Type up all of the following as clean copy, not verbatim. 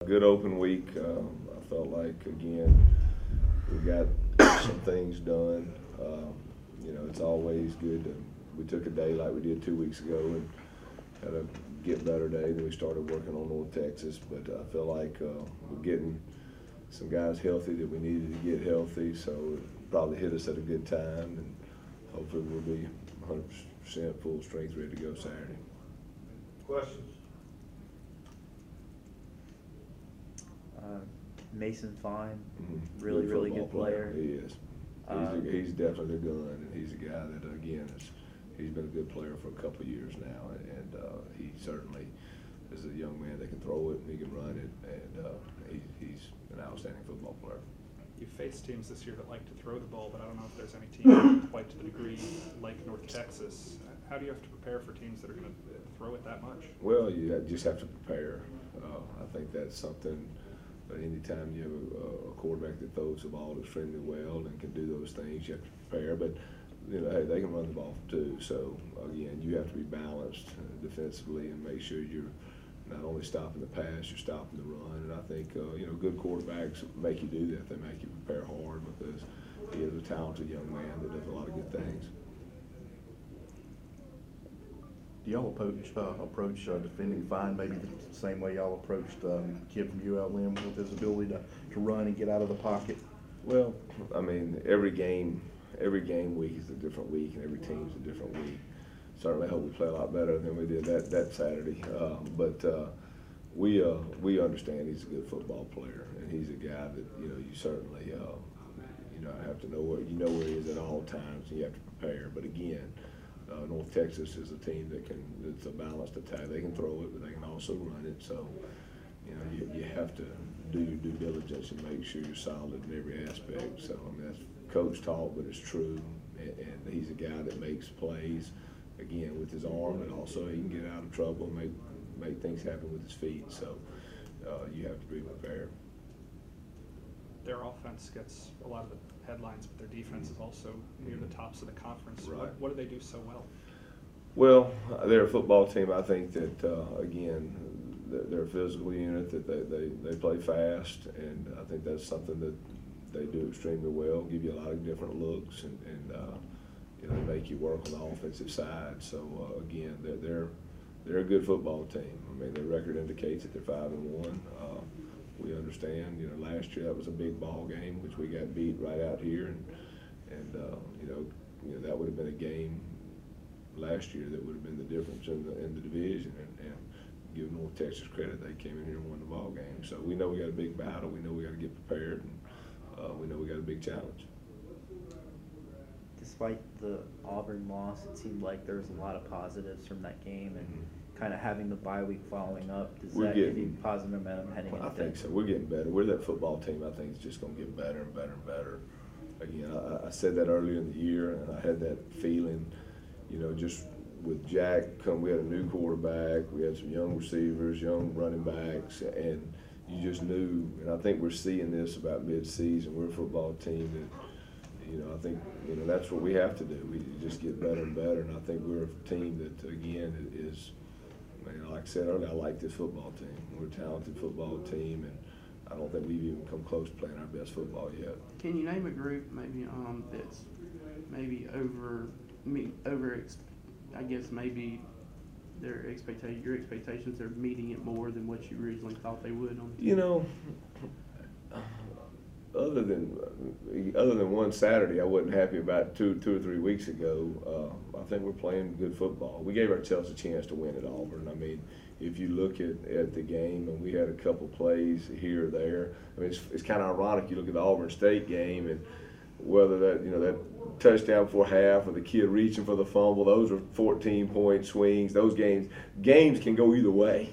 good open week. I felt like, again, we got some things done. It's always good we took a day like we did 2 weeks ago and had a get better day. Then we started working on North Texas, but I feel like we're getting some guys healthy that we needed to get healthy, so it probably hit us at a good time, and hopefully we'll be 100% full strength ready to go Saturday. Questions? Mason Fine, really good player. He is. He's definitely the gun, and he's a guy that, again, he's been a good player for a couple of years now, and he certainly is a young man that can throw it and he can run it, and he's an outstanding football player. You faced teams this year that like to throw the ball, but I don't know if there's any team quite to the degree like North Texas. How do you have to prepare for teams that are going to throw it that much? Well, you just have to prepare. I think that's something. Anytime you have a quarterback that throws the ball extremely well and can do those things, you have to prepare. But hey, they can run the ball too. So again, you have to be balanced defensively and make sure you're not only stopping the pass, you're stopping the run. And I think good quarterbacks make you do that. They make you prepare hard because he is a talented young man that does a lot of good things. Do y'all approach defending Fine maybe the same way y'all approached kid from ULM with his ability to run and get out of the pocket? Well, I mean, every game week is a different week, and every team's a different week. Certainly hope we play a lot better than we did that Saturday. But we understand he's a good football player, and he's a guy that you certainly have to know where he is at all times, and you have to prepare. But again, North Texas is a team that's a balanced attack. They can throw it, but they can also run it. So you have to do your due diligence and make sure you're solid in every aspect. So I mean that's coach talk, but it's true. And he's a guy that makes plays again with his arm, and also he can get out of trouble and make things happen with his feet. So you have to be prepared. Their offense gets a lot of the headlines, but their defense is also near the tops of the conference. Right. What do they do so well? Well, they're a football team. I think that again, they're a physical unit. That they play fast, and I think that's something that they do extremely well. Give you a lot of different looks, and they make you work on the offensive side. So again, they're a good football team. I mean, their record indicates that they're 5-1. We understand, last year that was a big ball game, which we got beat right out here, and that would have been a game last year that would have been the difference in the division. And give North Texas credit, they came in here and won the ball game. So we know we got a big battle. We know we got to get prepared, and we know we got a big challenge. Despite the Auburn loss, it seemed like there was a lot of positives from that game, and kind of having the bye week following up, does that give you positive momentum heading into I think so. We're getting better. We're that football team. I think it's just going to get better and better and better. Again, I said that earlier in the year, and I had that feeling, just with Jack we had a new quarterback, we had some young receivers, young running backs, and you just knew. And I think we're seeing this about mid-season. We're a football team that, I think, that's what we have to do. We just get better and better, and I think we're a team that, again, is. Like I said earlier, I like this football team. We're a talented football team, and I don't think we've even come close to playing our best football yet. Can you name a group maybe that's maybe over? I guess maybe your expectations are meeting it more than what you originally thought they would on. Other than one Saturday, I wasn't happy about two or 3 weeks ago. I think we're playing good football. We gave ourselves a chance to win at Auburn. I mean, if you look at the game, and we had a couple plays here or there. I mean, it's kind of ironic. You look at the Auburn State game, and whether that touchdown before half or the kid reaching for the fumble, those are 14-point swings. Those games can go either way.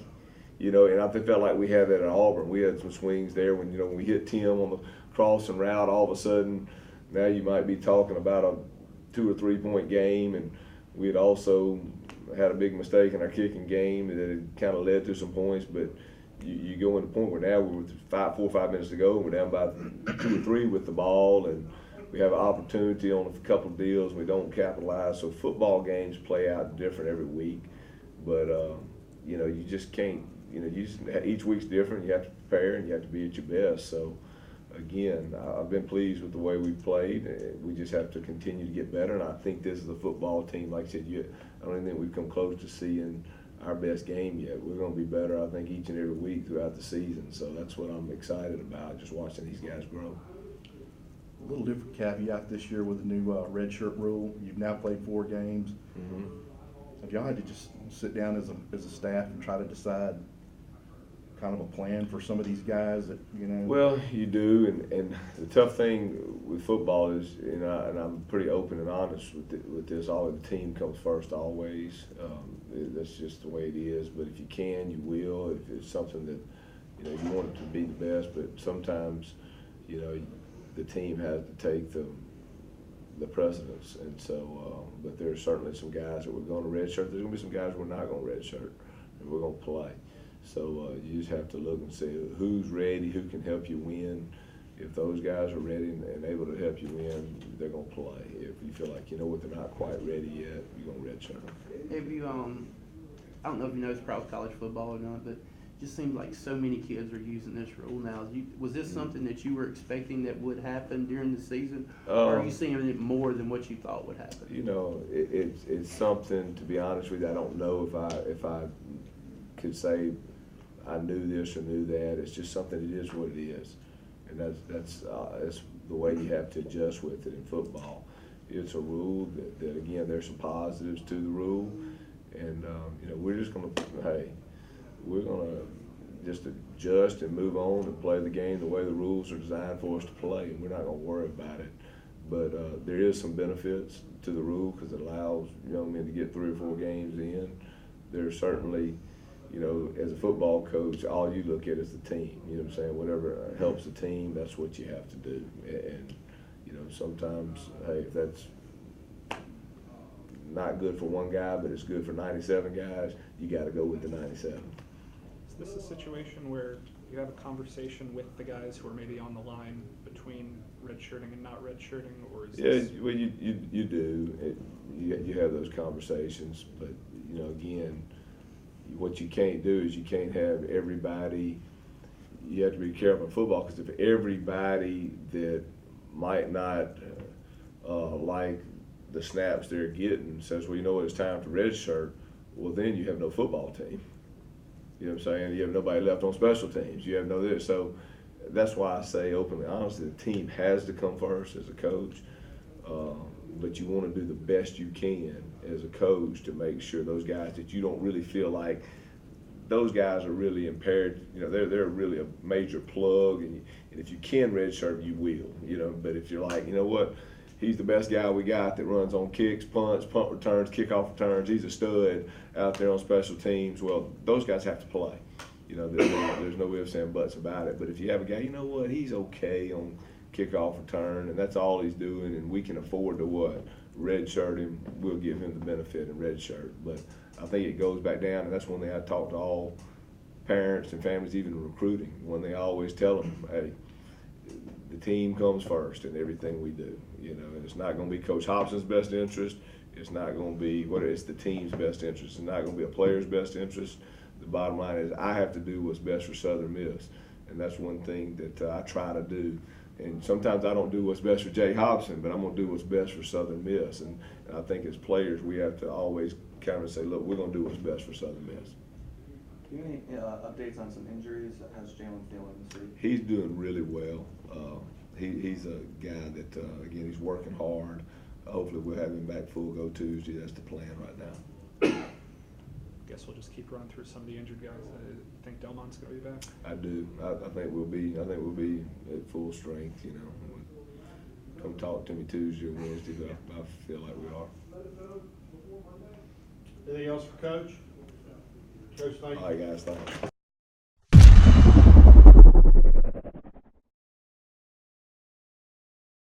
And I felt like we had that at Auburn. We had some swings there when we hit Tim on the crossing route, all of a sudden now you might be talking about a 2 or 3 point game, and we had also had a big mistake in our kicking game that had kind of led to some points, but you go in the point where now we're with 4 or 5 minutes to go, we're down by 2 or 3 with the ball, and we have an opportunity on a couple of deals, we don't capitalize. So football games play out different every week, but you just can't each week's different. You have to prepare and you have to be at your best. So, again, I've been pleased with the way we've played. We just have to continue to get better. And I think this is a football team. Like I said, I don't even think we've come close to seeing our best game yet. We're going to be better, I think, each and every week throughout the season. So that's what I'm excited about, just watching these guys grow. A little different caveat this year with the new red shirt rule. You've now played 4 games. Mm-hmm. Have y'all had to just sit down as a staff and try to decide kind of a plan for some of these guys that, Well, you do, and the tough thing with football is, and I'm pretty open and honest with this, all the team comes first always. That's just the way it is, but if you can, you will. If it's something that, you want it to be the best, but sometimes, the team has to take the precedence, and so, but there's certainly some guys that we're going to redshirt. There's going to be some guys we're not going to redshirt, and we're going to play. So you just have to look and see who's ready, who can help you win. If those guys are ready and able to help you win, they're going to play. If you feel like, they're not quite ready yet, you're going to redshirt them. Have you, I don't know if you know it's proud college football or not, but it just seems like so many kids are using this rule now. Was this something that you were expecting that would happen during the season, or are you seeing it more than what you thought would happen? It's something, to be honest with you, I don't know if I could say I knew this or knew that. It's just something. It is what it is, and that's the way you have to adjust with it in football. It's a rule that again, there's some positives to the rule, and we're just we're gonna just adjust and move on and play the game the way the rules are designed for us to play, and we're not gonna worry about it. But there is some benefits to the rule because it allows young men to get 3 or 4 games in. There's certainly, as a football coach, all you look at is the team. You know what I'm saying? Whatever helps the team, that's what you have to do. And sometimes, hey, if that's not good for one guy, but it's good for 97 guys, you got to go with the 97. Is this a situation where you have a conversation with the guys who are maybe on the line between redshirting and not redshirting, or is well, you do. You have those conversations, but again, what you can't do is you can't have everybody. You have to be careful in football, because if everybody that might not like the snaps they're getting says, well, it's time to redshirt, well, then you have no football team. You know what I'm saying? You have nobody left on special teams. You have no this. So that's why I say openly, honestly, the team has to come first as a coach. But you want to do the best you can as a coach to make sure those guys that you don't really feel like those guys are really impaired, they're really a major plug, and if you can redshirt, you will, but if you're like, what, he's the best guy we got that runs on kicks, punts, punt returns, kickoff returns, he's a stud out there on special teams, well, those guys have to play. There's no ifs and buts about it. But if you have a guy, he's okay on kickoff return, and that's all he's doing, and we can afford to redshirt him, we'll give him the benefit and redshirt. But I think it goes back down, and that's one thing I talk to all parents and families, even recruiting, when they always tell them, hey, the team comes first in everything we do, and it's not going to be Coach Hopson's best interest. It's not going to be it's the team's best interest. It's not going to be a player's best interest. The bottom line is I have to do what's best for Southern Miss, and that's one thing that I try to do. And sometimes I don't do what's best for Jay Hopson, but I'm going to do what's best for Southern Miss. And I think as players, we have to always kind of say, look, we're going to do what's best for Southern Miss. Do you have any updates on some injuries? How's Jalen feeling this week? He's doing really well. He's a guy that, again, he's working hard. Hopefully we'll have him back full go Tuesday. That's the plan right now. Guess we'll just keep running through some of the injured guys. I think Delmont's going to be back. I do. I think we'll be at full strength. Come talk to me Tuesday or Wednesday, but I feel like we are. Anything else for Coach? Coach, thank you. All right, guys. Thanks.